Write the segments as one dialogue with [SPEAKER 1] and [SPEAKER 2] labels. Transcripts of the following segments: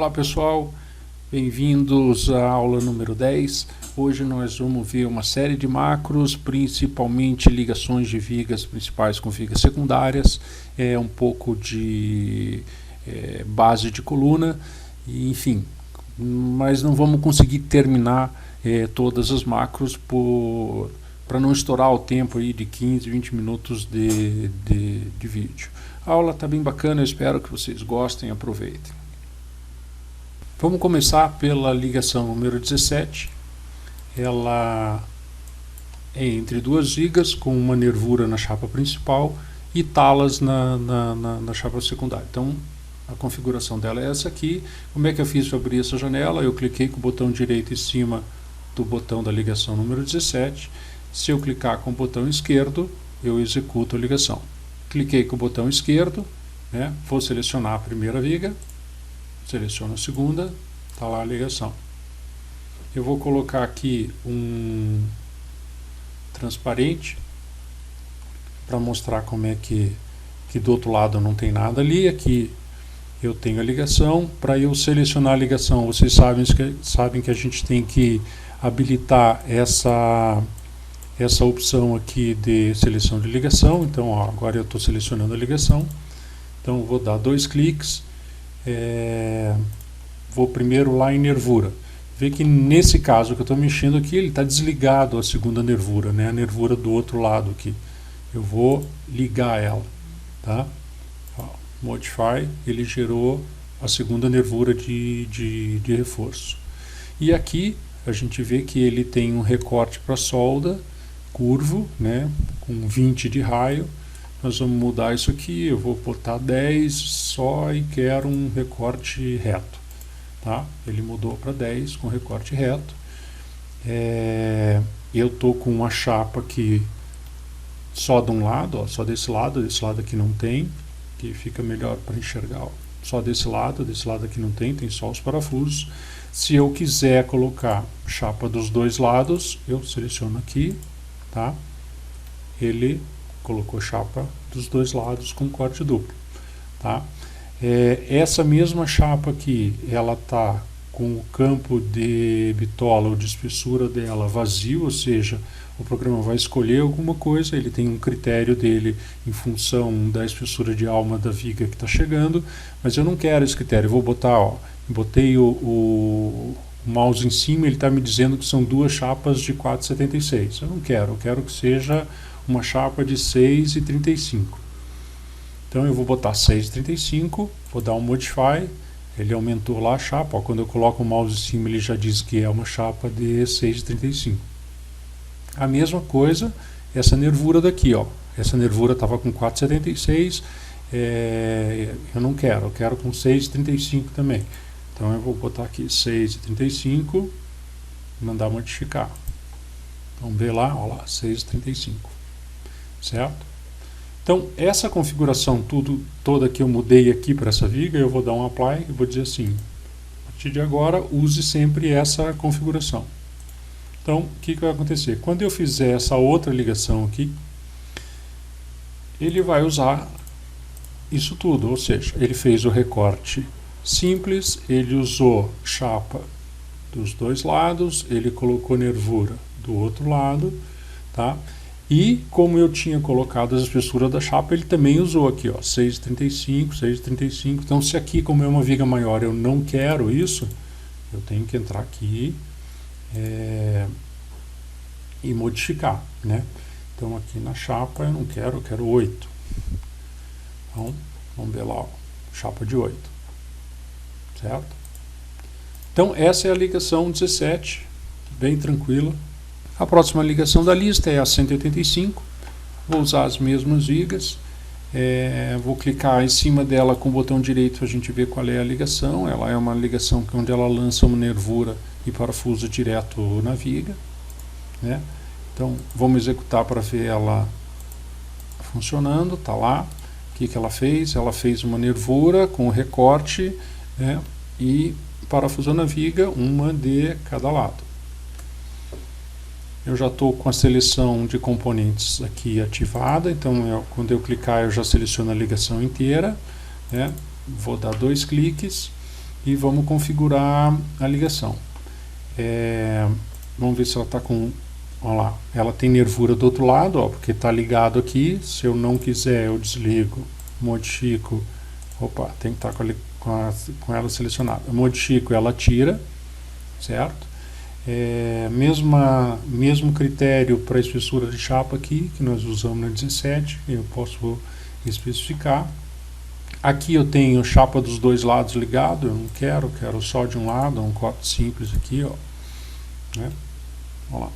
[SPEAKER 1] Olá pessoal, bem-vindos à aula número 10. Hoje nós vamos ver uma série de macros, principalmente ligações de vigas principais com vigas secundárias, um pouco de base de coluna, enfim, mas não vamos conseguir terminar todas as macros para não estourar o tempo aí de 15, 20 minutos de vídeo. A aula está bem bacana, eu espero que vocês gostem e aproveitem. Vamos começar pela ligação número 17. Ela é entre duas vigas com uma nervura na chapa principal e talas na chapa secundária. Então a configuração dela é essa aqui. Como é que eu fiz para abrir essa janela? Eu cliquei com o botão direito em cima do botão da ligação número 17. Se eu clicar com o botão esquerdo, eu executo a ligação. Cliquei com o botão esquerdo, vou selecionar a primeira viga. Seleciono a segunda, está lá a ligação. Eu vou colocar aqui um transparente para mostrar como é que do outro lado não tem nada ali. Aqui eu tenho a ligação. Para eu selecionar a ligação, vocês sabem que a gente tem que habilitar essa opção aqui de seleção de ligação. Então, agora eu estou selecionando a ligação. Então, eu vou dar 2 cliques. Vou primeiro lá em nervura. Vê que nesse caso que eu estou mexendo aqui, ele está desligado a segunda nervura, a nervura do outro lado aqui. Eu vou ligar ela, tá? Modify, ele gerou a segunda nervura de reforço. E aqui a gente vê que ele tem um recorte para solda curvo, com 20 de raio. Nós vamos mudar isso aqui, eu vou botar 10 só e quero um recorte reto. Tá? Ele mudou para 10 com recorte reto. Eu estou com uma chapa aqui só de um lado, só desse lado aqui não tem, que fica melhor para enxergar. Só desse lado aqui não tem só os parafusos. Se eu quiser colocar chapa dos dois lados, eu seleciono aqui, tá? Ele colocou chapa dos dois lados com corte duplo, tá? Essa mesma chapa aqui, ela tá com o campo de bitola ou de espessura dela vazio, ou seja, o programa vai escolher alguma coisa, ele tem um critério dele em função da espessura de alma da viga que está chegando, mas eu não quero esse critério, eu vou botar, botei o mouse em cima, ele está me dizendo que são duas chapas de 4,76, eu não quero, eu quero que seja uma chapa de 6,35. Então eu vou botar 6,35, vou dar um Modify, ele aumentou lá a chapa, quando eu coloco o mouse em cima ele já diz que é uma chapa de 6,35. A mesma coisa, essa nervura daqui, essa nervura estava com 4,76, eu não quero, eu quero com 6,35 também. Então eu vou botar aqui 6,35, mandar modificar. Vamos ver lá, 6,35. Certo? Então, essa configuração toda que eu mudei aqui para essa viga, eu vou dar um apply e vou dizer assim, a partir de agora, use sempre essa configuração. Então, o que vai acontecer? Quando eu fizer essa outra ligação aqui, ele vai usar isso tudo, ou seja, ele fez o recorte simples, ele usou chapa dos dois lados, ele colocou nervura do outro lado, tá? E como eu tinha colocado a espessura da chapa, ele também usou aqui, 6,35, 6,35. Então, se aqui, como é uma viga maior, eu não quero isso, eu tenho que entrar aqui e modificar, Então, aqui na chapa eu não quero, eu quero 8. Então, vamos ver lá, chapa de 8. Certo? Então, essa é a ligação 17, bem tranquila. A próxima ligação da lista é a 185, vou usar as mesmas vigas, vou clicar em cima dela com o botão direito, a gente vê qual é a ligação. Ela é uma ligação onde ela lança uma nervura e parafuso direto na viga, Então vamos executar para ver ela funcionando, está lá. O que ela fez? Ela fez uma nervura com recorte e parafusou na viga, uma de cada lado. Eu já estou com a seleção de componentes aqui ativada, então quando eu clicar eu já seleciono a ligação inteira, vou dar 2 cliques e vamos configurar a ligação. Vamos ver se ela está com... Olha lá, ela tem nervura do outro lado, ó, porque está ligado aqui. Se eu não quiser, eu desligo, modifico. Opa, tem que estar com ela selecionada. Eu modifico, ela tira, certo? Mesmo critério para a espessura de chapa aqui, que nós usamos na 17, eu posso especificar. Aqui eu tenho chapa dos dois lados ligado, eu não quero só de um lado, um corte simples aqui, ó. Né? Olha lá.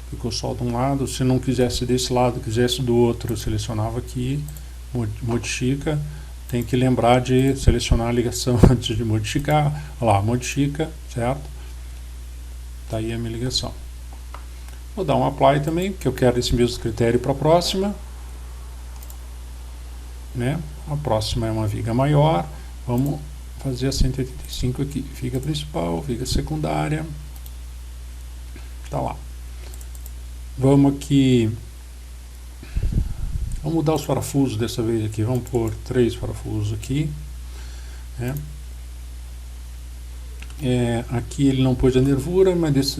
[SPEAKER 1] Ficou só de um lado. Se não quisesse desse lado, quisesse do outro, eu selecionava aqui, modifica. Tem que lembrar de selecionar a ligação antes de modificar. Olha lá, modifica, certo? Tá aí a minha ligação. Vou dar um apply também, porque eu quero esse mesmo critério para a próxima. Né? A próxima é uma viga maior. Vamos fazer a 185 aqui. Viga principal, viga secundária. Tá lá. Vamos aqui. Vamos mudar os parafusos dessa vez aqui. Vamos pôr 3 parafusos aqui. Né? Aqui ele não pôs a nervura, mas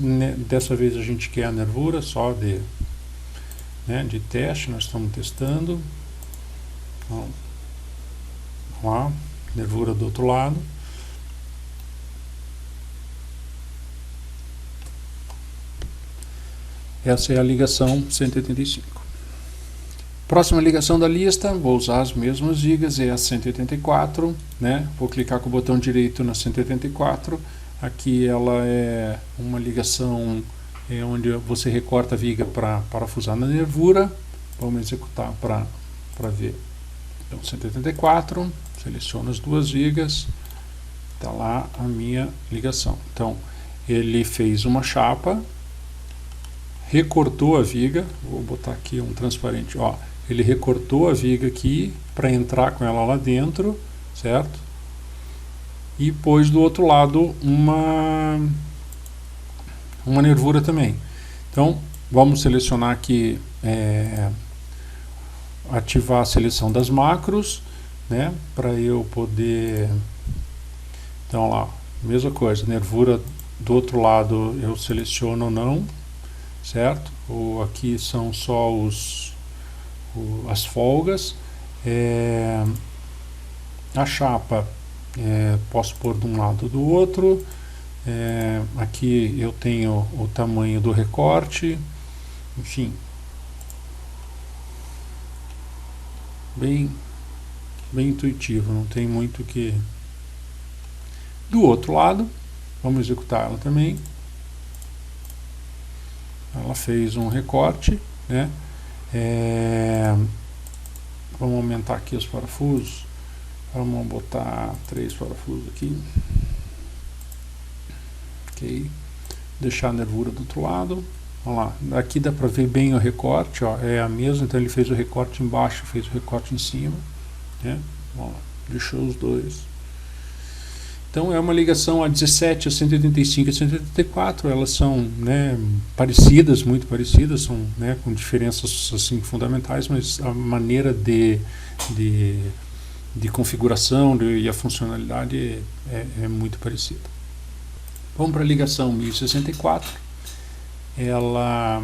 [SPEAKER 1] dessa vez a gente quer a nervura só de teste. Nós estamos testando. Então, vamos lá. Nervura do outro lado. Essa é a ligação 185. Próxima ligação da lista, vou usar as mesmas vigas, é a 184, né? Vou clicar com o botão direito na 184. Aqui ela é uma ligação onde você recorta a viga para parafusar na nervura. Vamos executar para ver. Então, 184, seleciono as duas vigas, está lá a minha ligação. Então, ele fez uma chapa, recortou a viga, vou botar aqui um transparente, ó, ele recortou a viga aqui para entrar com ela lá dentro, certo? E pôs do outro lado uma nervura também. Então, vamos selecionar aqui, ativar a seleção das macros, né? Para eu poder... Então lá, mesma coisa, nervura do outro lado eu seleciono ou não, certo? Aqui são só as folgas. A chapa posso pôr de um lado ou do outro. Aqui eu tenho o tamanho do recorte, enfim, bem intuitivo, não tem muito que... Do outro lado, vamos executar ela também. Ela fez um recorte, né? Vamos aumentar aqui os parafusos. Vamos botar 3 parafusos aqui. Ok. Deixar a nervura do outro lado. Olha lá. Aqui dá para ver bem o recorte, ó. É a mesma, então ele fez o recorte embaixo, fez o recorte em cima, né? Ó, deixou os dois. Então é uma ligação a 17, a 185 e a 184, elas são, né, parecidas, muito parecidas, são, né, com diferenças assim fundamentais, mas a maneira de configuração e a funcionalidade é muito parecida. Vamos para a ligação 1064. Ela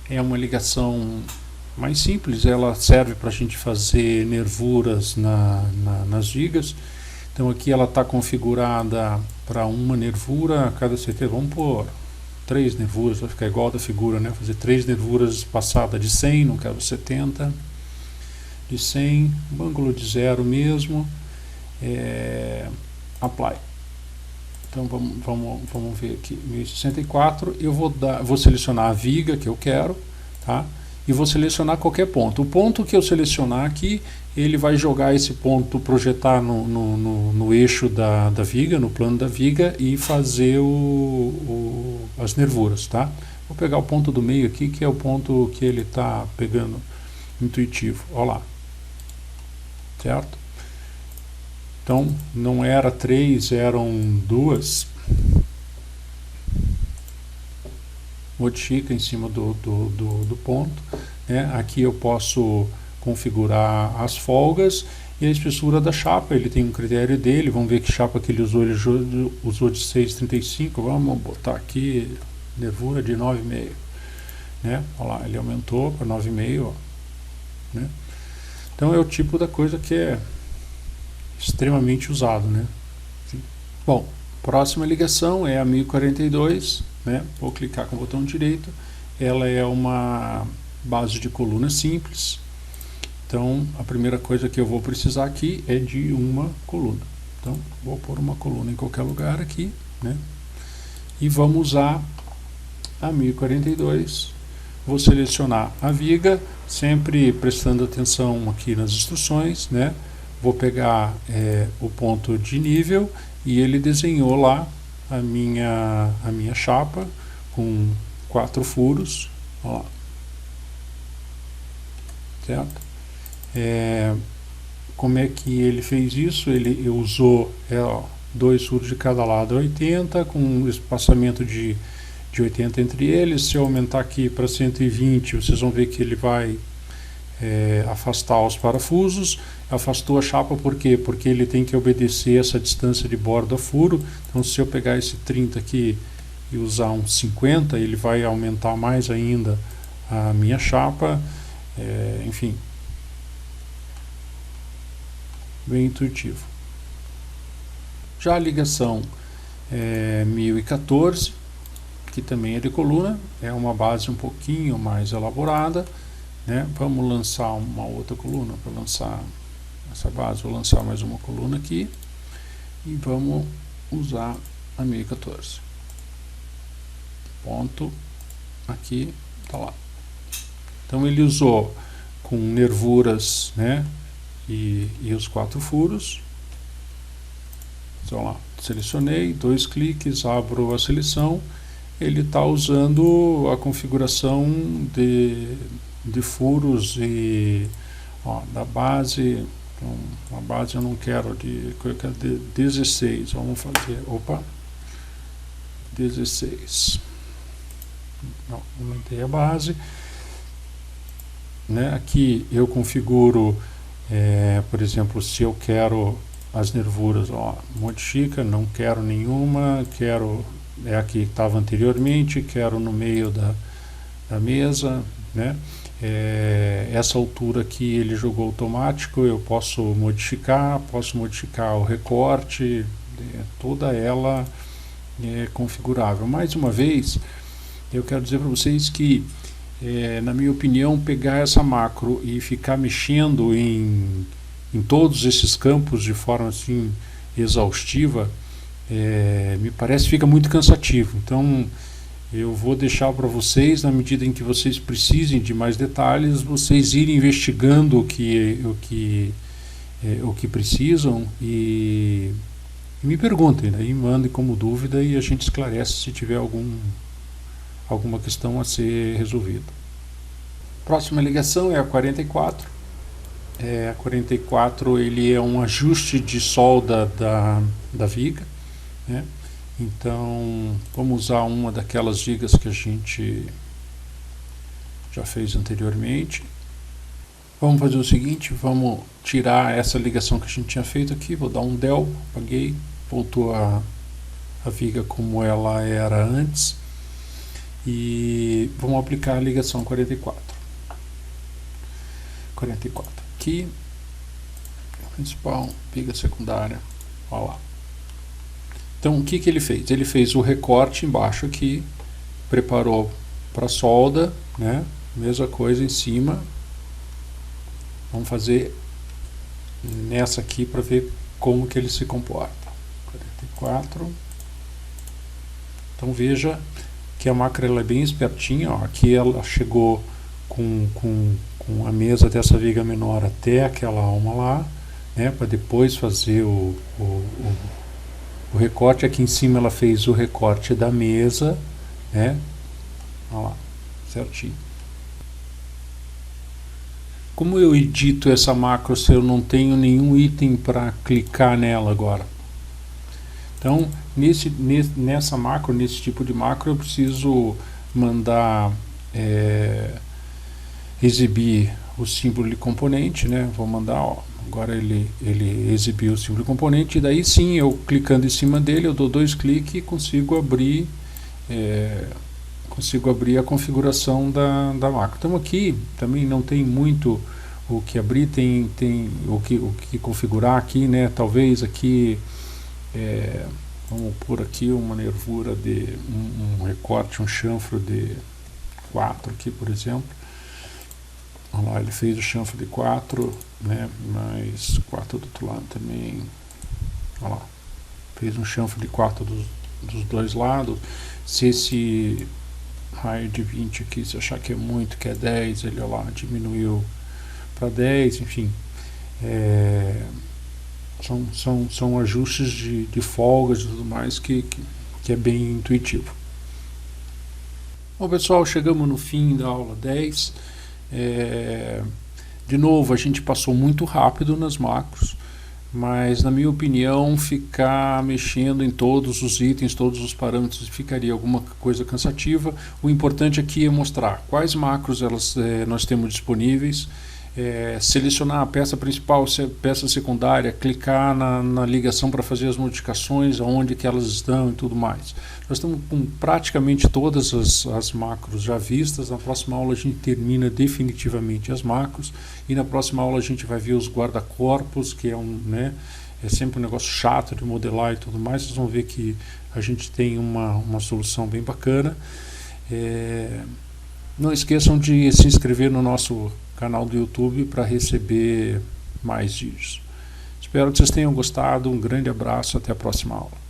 [SPEAKER 1] é uma ligação mais simples, ela serve para a gente fazer nervuras nas vigas. Então aqui ela está configurada para uma nervura a cada certeza. Vamos pôr 3 nervuras, vai ficar igual da figura, né? Fazer 3 nervuras passada de 100, não quero 70. De 100, um ângulo de 0 mesmo. Apply. Então vamos ver aqui, 1064. Eu vou selecionar a viga que eu quero, tá? E vou selecionar qualquer ponto. O ponto que eu selecionar aqui, ele vai jogar esse ponto, projetar no eixo da viga, no plano da viga, e fazer as nervuras, tá? Vou pegar o ponto do meio aqui, que é o ponto que ele está pegando intuitivo. Olha lá. Certo? Então, não era 3, eram 2. Modifica em cima do ponto, né? Aqui eu posso configurar as folgas e a espessura da chapa. Ele tem um critério dele, vamos ver que chapa que ele usou de 6,35, vamos botar aqui nervura de 9,5, né? Olha lá, ele aumentou para 9,5, né? Então é o tipo da coisa que é extremamente usado, né? Bom, próxima ligação é a 1042, né? Vou clicar com o botão direito. Ela é uma base de coluna simples. Então, a primeira coisa que eu vou precisar aqui é de uma coluna. Então, vou pôr uma coluna em qualquer lugar aqui, né? E vamos usar a 1042. Vou selecionar a viga, sempre prestando atenção aqui nas instruções, né? Vou pegar o ponto de nível e ele desenhou lá a minha chapa com 4 furos, olha lá, certo? Como é que ele fez isso? Ele usou 2 furos de cada lado a 80, com um espaçamento de 80 entre eles. Se eu aumentar aqui para 120, vocês vão ver que ele vai afastar os parafusos. Afastou a chapa por quê? Porque ele tem que obedecer essa distância de borda a furo. Então, se eu pegar esse 30 aqui e usar um 50, ele vai aumentar mais ainda a minha chapa. Enfim, bem intuitivo. Já a ligação 1014, que também é de coluna, é uma base um pouquinho mais elaborada, né? Vamos lançar uma outra coluna para lançar essa base. Vou lançar mais uma coluna aqui e vamos usar a 1014. Ponto aqui, tá lá. Então ele usou com nervuras, né? E os 4 furos. Então lá, selecionei, 2 cliques, abro a seleção. Ele está usando a configuração de furos e da base. Então, a base eu não quero de 16. Vamos fazer, 16. Não, aumentei a base, né? Aqui eu configuro, por exemplo, se eu quero as nervuras, modifica, não quero nenhuma, quero a que estava anteriormente, quero no meio da mesa, né? Essa altura aqui ele jogou automático, eu posso modificar o recorte, toda ela é configurável. Mais uma vez, eu quero dizer para vocês que, na minha opinião, pegar essa macro e ficar mexendo em todos esses campos de forma assim exaustiva, me parece que fica muito cansativo. Então, eu vou deixar para vocês, na medida em que vocês precisem de mais detalhes, vocês irem investigando o que precisam e me perguntem, né? E mandem como dúvida e a gente esclarece se tiver alguma questão a ser resolvida. Próxima ligação é a 44. A 44 ele é um ajuste de solda da viga, né? Então, vamos usar uma daquelas vigas que a gente já fez anteriormente. Vamos fazer o seguinte, vamos tirar essa ligação que a gente tinha feito aqui, vou dar um del, apaguei, voltou a viga como ela era antes e vamos aplicar a ligação 44. 44 aqui, principal, viga secundária, olha lá. Então, o que ele fez? Ele fez o recorte embaixo aqui, preparou para solda, né? Mesma coisa em cima. Vamos fazer nessa aqui para ver como que ele se comporta. 44. Então, veja que a macro ela é bem espertinha. Ó. Aqui ela chegou com a mesa dessa viga menor até aquela alma lá, né? Para depois fazer o recorte. Aqui em cima ela fez o recorte da mesa, né? Olha lá, certinho. Como eu edito essa macro se eu não tenho nenhum item para clicar nela agora? Então, nessa macro, nesse tipo de macro, eu preciso mandar exibir o símbolo de componente, né? Vou mandar, ó, agora ele exibiu o símbolo de componente, e daí sim, eu clicando em cima dele, eu dou 2 cliques e consigo abrir a configuração da macro. Então aqui também não tem muito o que abrir, tem o que configurar aqui, né? Talvez aqui vamos pôr aqui uma nervura de um recorte, um chanfro de 4 aqui, por exemplo. Olha lá, ele fez o chanfro de 4, né? Mais 4 do outro lado também. Olha lá, fez um chanfro de 4 dos dois lados. Se esse raio de 20 aqui, se achar que é muito, que é 10, ele, olha lá, diminuiu para 10, enfim. São ajustes de folgas e tudo mais que é bem intuitivo. Bom, pessoal, chegamos no fim da aula 10. De novo, a gente passou muito rápido nas macros, mas na minha opinião ficar mexendo em todos os itens, todos os parâmetros, ficaria alguma coisa cansativa. O importante aqui é mostrar quais macros nós temos disponíveis, selecionar a peça principal, peça secundária, clicar na ligação para fazer as modificações, aonde que elas estão e tudo mais. Nós estamos com praticamente todas as macros já vistas. Na próxima aula a gente termina definitivamente as macros, e na próxima aula a gente vai ver os guarda-corpos, que é sempre um negócio chato de modelar e tudo mais. Vocês vão ver que a gente tem uma solução bem bacana. Não esqueçam de se inscrever no nosso canal do YouTube para receber mais vídeos. Espero que vocês tenham gostado. Um grande abraço, até a próxima aula.